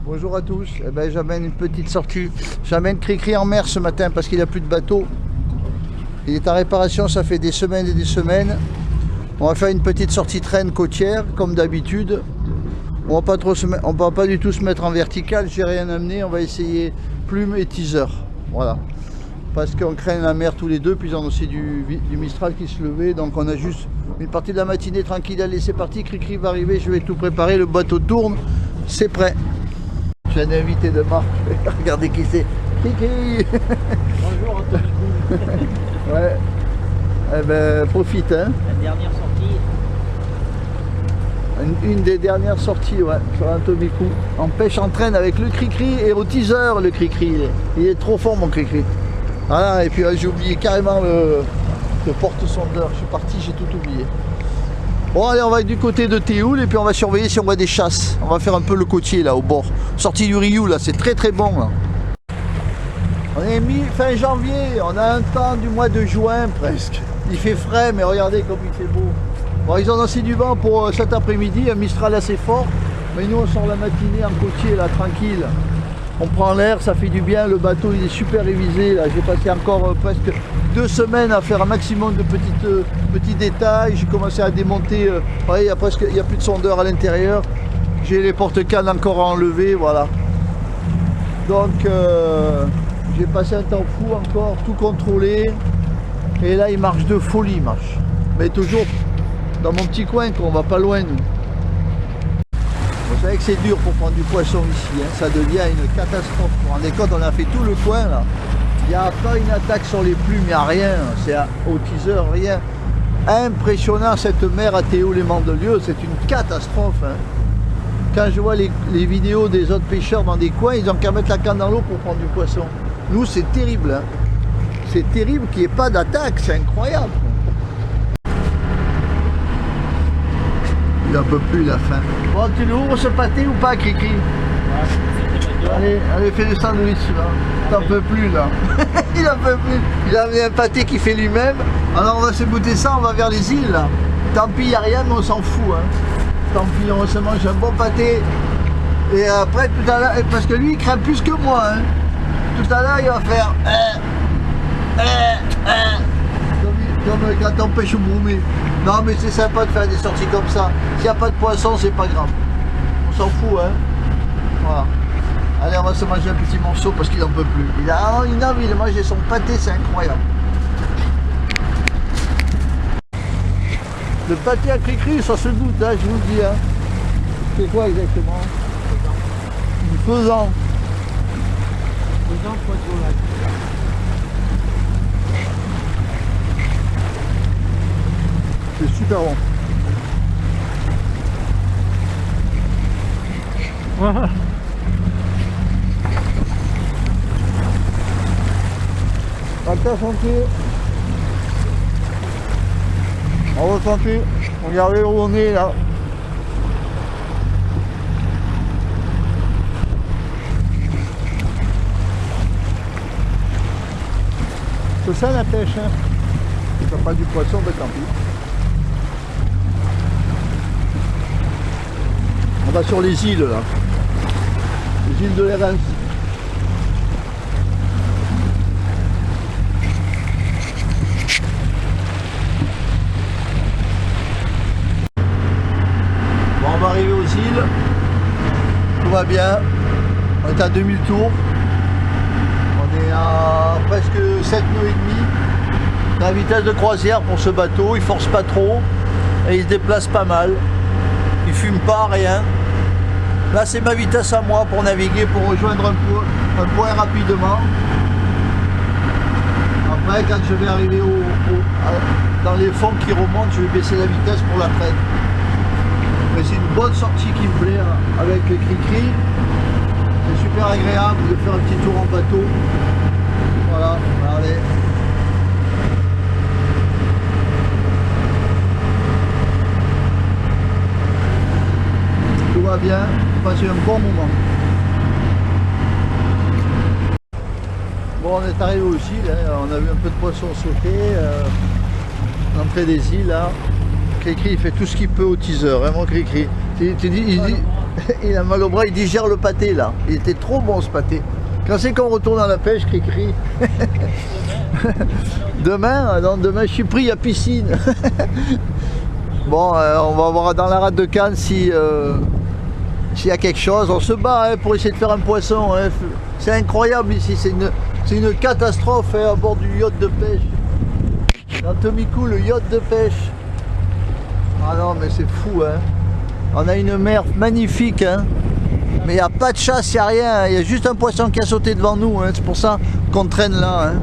Bonjour à tous. Eh ben, j'amène une petite sortie. J'amène Cricri en mer ce matin parce qu'il n'a plus de bateau. Il est en réparation, ça fait des semaines et des semaines. On va faire une petite sortie traîne côtière, comme d'habitude. On va pas du tout se mettre en vertical, j'ai rien amené. On va essayer plume et teaser. Voilà. Parce qu'on craint la mer tous les deux, puis on a aussi du Mistral qui se levait. Donc on a juste une partie de la matinée tranquille. Allez, c'est parti. Cricri va arriver, je vais tout préparer. Le bateau tourne, c'est prêt. J'ai un invité de marque. Regardez qui c'est. Cricri. Bonjour Anthony. Ouais. Eh ben, profite, hein. La dernière sortie. Une des dernières sorties, ouais, sur un Tobico. En pêche en traîne avec le Cricri et au teaser, le Cricri. Il est trop fort, mon Cricri. Voilà, et puis j'ai oublié carrément le porte-sondeur. Je suis parti, j'ai tout oublié. Bon, allez, on va du côté de Théoul et puis on va surveiller si on voit des chasses. On va faire un peu le côtier, là, au bord. Sortie du Riou, là, c'est très bon, là. On est fin janvier, on a un temps du mois de juin, presque. Il fait frais, mais regardez comme il fait beau. Bon, ils ont lancé du vent pour cet après-midi, un Mistral assez fort. Mais nous, on sort la matinée en côtier, là, tranquille. On prend l'air, ça fait du bien, le bateau il est super révisé, là j'ai passé encore presque 2 semaines à faire un maximum de petits détails, j'ai commencé à démonter, il y a plus de sondeur à l'intérieur, j'ai les porte-cannes encore à enlever, voilà. Donc j'ai passé un temps fou encore, tout contrôlé, et là il marche de folie, il marche, mais toujours dans mon petit coin, on va pas loin nous. Vous savez que c'est dur pour prendre du poisson ici, hein. Ça devient une catastrophe. Vous vous rendez compte, on a fait tout le coin là. Il n'y a pas une attaque sur les plumes, il n'y a rien. C'est au teaser, rien. Impressionnant cette mer à Théoul-les-Mandelieu, c'est une catastrophe. Hein. Quand je vois les vidéos des autres pêcheurs dans des coins, ils n'ont qu'à mettre la canne dans l'eau pour prendre du poisson. Nous, c'est terrible. Hein. C'est terrible qu'il n'y ait pas d'attaque, c'est incroyable. Il n'en peut plus la fin. Bon, tu l'ouvres ce pâté ou pas, Cricri? Ouais. Allez, fais le sandwich là. T'en peux plus là. Il en peut plus. Il a mis un pâté qu'il fait lui-même. Alors on va se goûter ça, on va vers les îles là. Tant pis, il n'y a rien, mais on s'en fout. Hein. Tant pis, on se mange un bon pâté. Et après, tout à l'heure, parce que lui, il craint plus que moi. Hein. Tout à l'heure, il va faire. Comme quand on pêche au broumé. Non mais c'est sympa de faire des sorties comme ça. S'il n'y a pas de poisson, c'est pas grave. On s'en fout, hein. Voilà. Allez, on va se manger un petit morceau parce qu'il n'en peut plus. Il a envie de manger son pâté, c'est incroyable. Le pâté à Cricri, ça se goûte, hein, je vous le dis. Hein. C'est quoi exactement? Du faisan. Faisan, poisson là. C'est super bon. Attention, on va sentir. Regardez où on est là. C'est ça la pêche, hein. Si t'as pas du poisson, ben tant pis. On va sur les îles là, les îles de l'Érins. Bon, on va arriver aux îles, tout va bien, on est à 2000 tours, on est à presque 7 nœuds et demi, la vitesse de croisière pour ce bateau, il force pas trop et il se déplace pas mal, il fume pas, rien. Là, c'est ma vitesse à moi pour naviguer, pour rejoindre un point rapidement. Après, quand je vais arriver dans les fonds qui remontent, je vais baisser la vitesse pour la traîne. Mais c'est une bonne sortie qui me plaît avec Cricri. C'est super agréable de faire un petit tour en bateau. Voilà, allez. Tout va bien, passer un bon moment. Bon, on est arrivé aussi, hein, on a vu un peu de poisson sauter, l'entrée des îles là. Cricri il fait tout ce qu'il peut au teaser, vraiment Cricri. Il dit, Il a mal au bras, il digère le pâté là. Il était trop bon ce pâté. Quand c'est qu'on retourne à la pêche, cri-cri. Demain, non, demain je suis pris, il y a piscine. Bon, on va voir dans la rade de Cannes si s'il y a quelque chose. On se bat hein, pour essayer de faire un poisson. Hein. C'est incroyable ici, c'est une catastrophe hein, à bord du yacht de pêche. Dans Tomikou, le yacht de pêche. Ah non, mais c'est fou. Hein. On a une mer magnifique. Hein. Mais il n'y a pas de chasse, il n'y a rien. Il y a juste un poisson qui a sauté devant nous. Hein. C'est pour ça qu'on traîne là. Hein.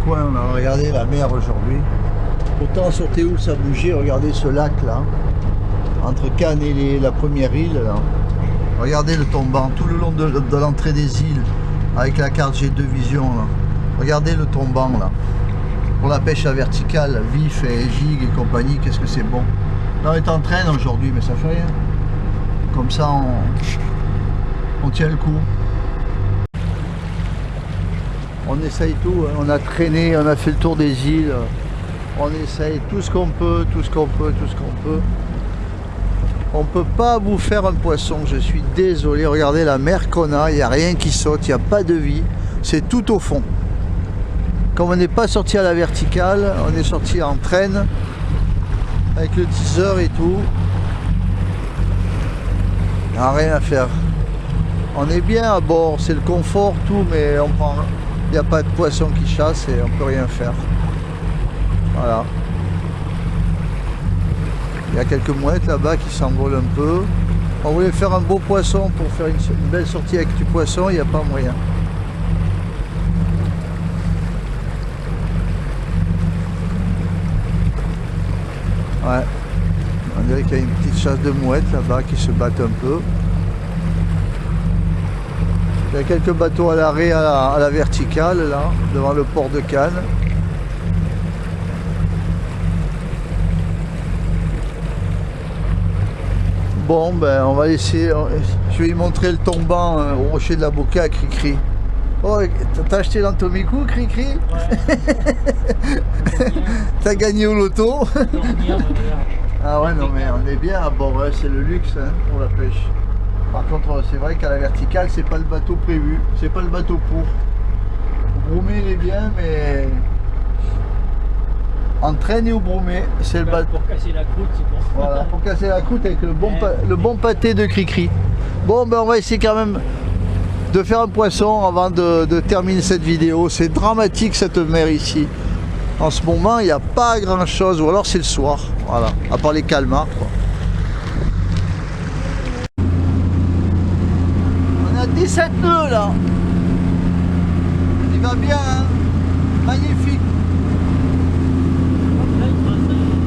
On a regardé la mer aujourd'hui. Autant sur Théoul ça bougeait, regardez ce lac là, entre Cannes et la première île là. Regardez le tombant, tout le long de l'entrée des îles, avec la carte G2 Vision là. Regardez le tombant là. Pour la pêche à verticale, vif et gigue et compagnie, qu'est-ce que c'est bon. Là on est en train aujourd'hui, mais ça fait rien. Comme ça on tient le coup. On essaye tout, hein. On a traîné, on a fait le tour des îles. On essaye tout ce qu'on peut, tout ce qu'on peut, tout ce qu'on peut. On ne peut pas vous faire un poisson, je suis désolé. Regardez la mer qu'on a, il n'y a rien qui saute, il n'y a pas de vie. C'est tout au fond. Comme on n'est pas sorti à la verticale, on est sorti en traîne, avec le teaser et tout. Il n'y a rien à faire. On est bien à bord, c'est le confort, tout, mais il n'y a pas de poisson qui chasse et on ne peut rien faire. Voilà. Il y a quelques mouettes là-bas qui s'envolent un peu. On voulait faire un beau poisson pour faire une belle sortie avec du poisson, il n'y a pas moyen. Ouais. On dirait qu'il y a une petite chasse de mouettes là-bas qui se battent un peu. Il y a quelques bateaux à l'arrêt à la verticale là, devant le port de Cannes. Bon, ben on va laisser. Je vais lui montrer le tombant au rocher de la Boca à Cri-Cri. Oh, t'as acheté dans Tomikou, Cri-Cri? Ouais. T'as gagné au loto? Ah ouais, non, mais on est bien à bord, ouais, c'est le luxe hein, pour la pêche. Par contre, c'est vrai qu'à la verticale, c'est pas le bateau prévu, c'est pas le bateau pour. Bromé, il est bien, mais. Entraîner ou bromé, c'est le bateau. Pour casser la croûte, c'est pour ça. Voilà, pour casser la croûte avec le bon pâté de Cri-Cri. Bon, ben on va essayer quand même de faire un poisson avant de terminer cette vidéo. C'est dramatique cette mer ici. En ce moment, il n'y a pas grand chose, ou alors c'est le soir. Voilà, à part les calmars, quoi. On a 17 nœuds là. Il va bien, hein. Magnifique.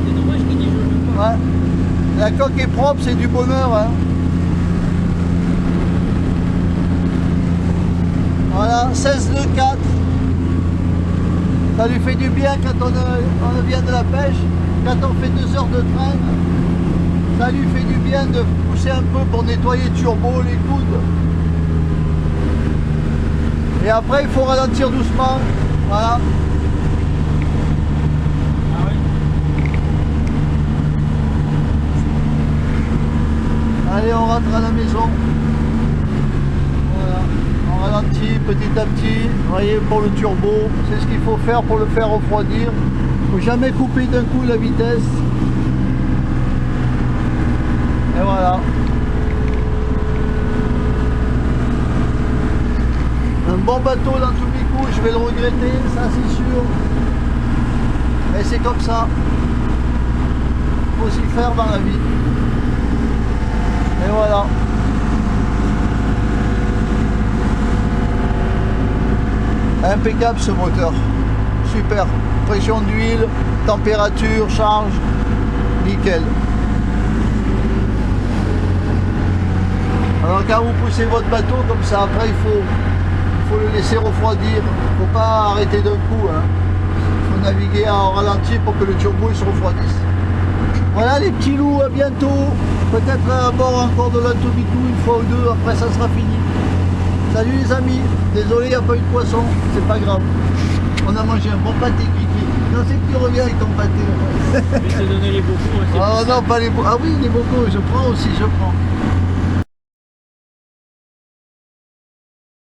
C'est dommage qu'il n'y ait pas. Ouais. La coque est propre, c'est du bonheur. Hein. Voilà, 16 nœuds 4. Ça lui fait du bien quand on vient de la pêche. Quand on fait 2 heures de train, ça lui fait du bien de pousser un peu pour nettoyer le turbo, les coudes. Et après, il faut ralentir doucement. Voilà. Ah ouais. Allez, on rentre à la maison. Voilà. On ralentit petit à petit. Vous voyez, pour le turbo, c'est ce qu'il faut faire pour le faire refroidir. Il ne faut jamais couper d'un coup la vitesse. Et voilà. Un bon bateau dans Tomikou, je vais le regretter, ça c'est sûr. Mais c'est comme ça. Il faut s'y faire dans la vie. Et voilà. Impeccable ce moteur. Super. Pression d'huile, température, charge. Nickel. Alors quand vous poussez votre bateau comme ça, après il faut le laisser refroidir. Il ne faut pas arrêter d'un coup. Hein. Il faut naviguer en ralenti pour que le turbo il se refroidisse. Voilà les petits loups, à bientôt. Peut-être à bord encore de la Tomikou une fois ou deux, après ça sera fini. Salut les amis, désolé il n'y a pas eu de poisson, c'est pas grave. On a mangé un bon pâté Kiki. Non c'est que tu reviens avec ton pâté. Je vais te donner les bocaux. Ah non, pas les bocaux. Ah oui les bocaux, je prends aussi, je prends.